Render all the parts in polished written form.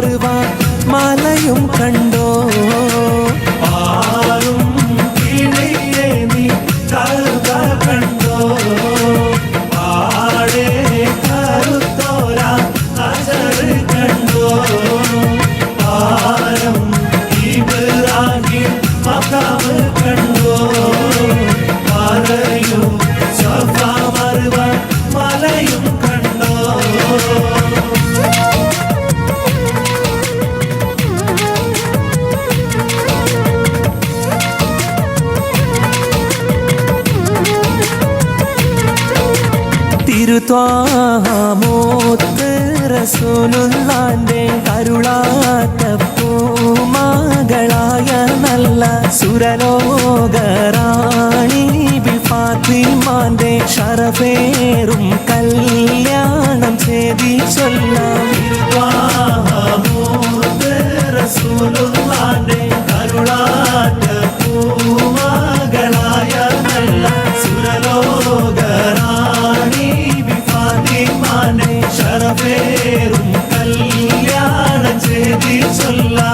മറുവാ മലയും കണ്ടോ ആരും കീഴേ നീ കറുക കണ്ടോ ആടേ കറുത്തോര അജർ കണ്ടോ ആരം ഇബ്രാഹിം മഖാം കണ്ടോ പറയൂ സഫ മർവ മലയും കണ്ടോ തിരുത്വാമോത്ത് റസൂലുള്ളാന്റെ കരുളാത്ത പൂമകളായ നല്ല സുരലോകറാണി ബി ഫാത്തിമാന്റെ ശറഫേറും കല്യാണം ചെയ്തി ചൊല്ലാം. തിരുത്വാമോത്ത് റസൂലുള്ളാന്റെ കരുളാത്ത പൂമകളായ നല്ല സുരലോകറാണി ഫാത്തിമാനെ ശറഫേറും കല്യാണം ചെയ്തി ചൊല്ലാം.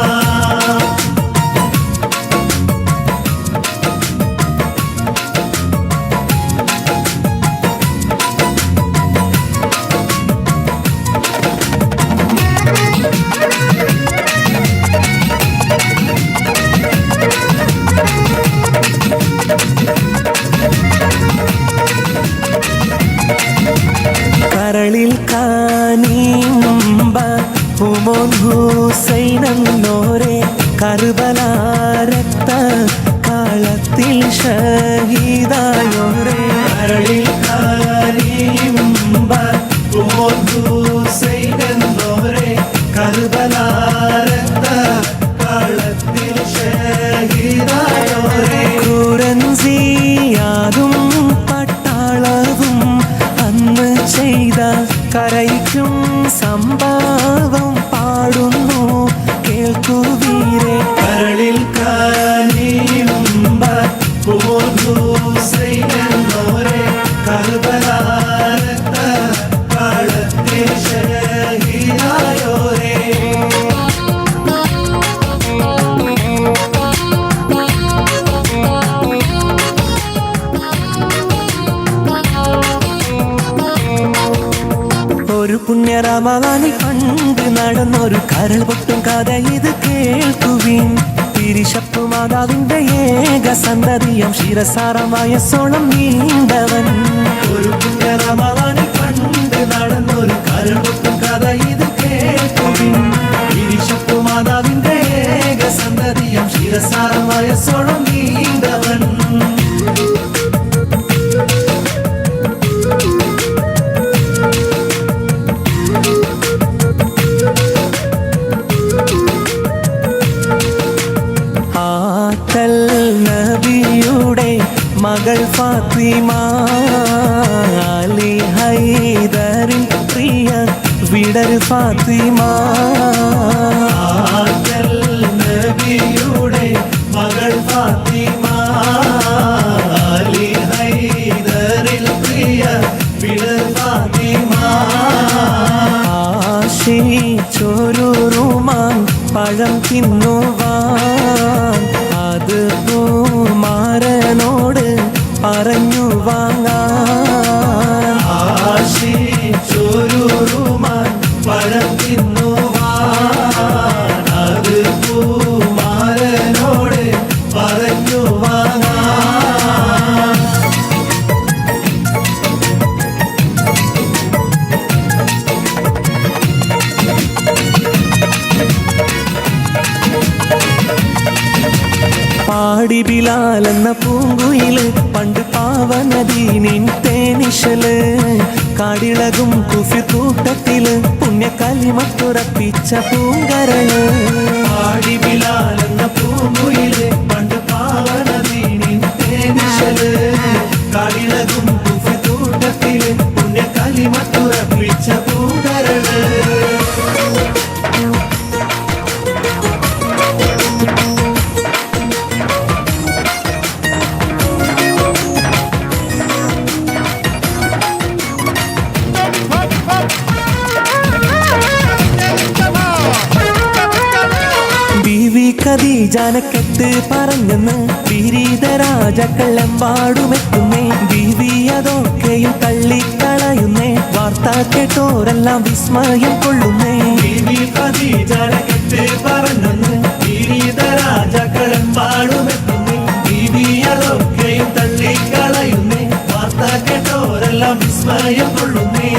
കരളിൽ കാനീമ്പ ഹുമോൻ ഹുസൈനെന്നോരെ കർബല രക്ത കാളത്തിൽ ഷഹീദായോരെ. കരളിൽ കാനീമ്പ ഹുമോൻ ഹുസൈനെന്നോരെ കർബല രക്ത കാളത്തിൽ ഷഹീദായോരെ. കുരൻസിയാതും പട്ടാളവും അന്ന് ചെയ്ത കരയ്ക്കും സംഭവം പാടുന്നു കേൾക്കുവീരെ. കരളിൽ കാനീമ്പ ഹുമോൻ ഹുസൈനെന്നോരെ കർബല രക്ത കാളത്തിൽ ഷഹീദായോരെ. ഒരു പുണ്യ റമദാനിൽ പണ്ട് നടന്നൊരു കരൾ പൊട്ടും കഥ ഇത് കേൾക്കുവിൻ. തിരിശപ്പു മാതാവിന്റെ ഏക സന്തതിയം ശിരസാരം വയസ്സോളം നീണ്ടവൻ. ഒരു പുണ്യ റമദാനിൽ പണ്ട് നടന്നൊരു കരൾ പൊട്ടും കഥ ഇത് കേൾക്കുവിൻ. തിരിശപ്പു മാതാവിന്റെ ഏക സന്തതിയം ശിരസാരം വയസ്സോളം നീണ്ടവൻ. ആക്കൽ നബിയുടെ മകൾ ഫാത്തിമ അലി ഹൈദറിൻ പ്രിയ വിടർ ഫാത്തിമ. ആക്കൽ നബിയുടെ മകൾ ഫാത്തിമ അലി ഹൈദറിൽ പ്രിയ വിടർ ഫാത്തിമ. ആശിച്ചൊരു റുമാൻ പഴം തിന്നുവാൻ അത് പൂമാരനോട് പറഞ്ഞു വാങ്ങാൻ. ആശിച്ചൊരു റുമാൻ പഴം തിന്നുവാൻ അത് പൂമാരനോട് പറഞ്ഞു വാങ്ങാൻ. പാടി ബിലാൽ എന്ന പൂങ്കുയില് പണ്ട് പാവനദീനിൻ തേനിശല് കാടിളകും കുഫിർ കൂട്ടത്തില് പുണ്യ കലിമത്തുറപ്പിച്ച പൂങ്കരള്. പാടി ബിലാൽ എന്ന പൂങ്കുയില് പണ്ട് പാവനദീനിൻ തേനിശല് കാടിളകും കുഫിർ കൂട്ടത്തില് പുണ്യ കലിമത്തുറപ്പിച്ച പൂങ്കരള്. Come on! ഖദീജാനെ കെട്ട് പറഞ്ഞെന്ന് വിരീത രാജാക്കൾ എമ്പാടുമെത്തുന്നേ. ബീവി അതൊക്കെയും തള്ളിക്കളയുന്നേ. വാർത്ത കേട്ടോരെല്ലാം വിസ്മയം കൊള്ളുന്നേ. ബീവി ഖദീജാനെ കെട്ട് പറഞ്ഞെന്ന് വിരീത രാജാക്കൾ എമ്പാടുമെത്തുന്നേ. ബീവി അതൊക്കെയും തള്ളിക്കളയുന്നേ. വാർത്ത കേട്ടോരെല്ലാം വിസ്മയം കൊള്ളുന്നേ.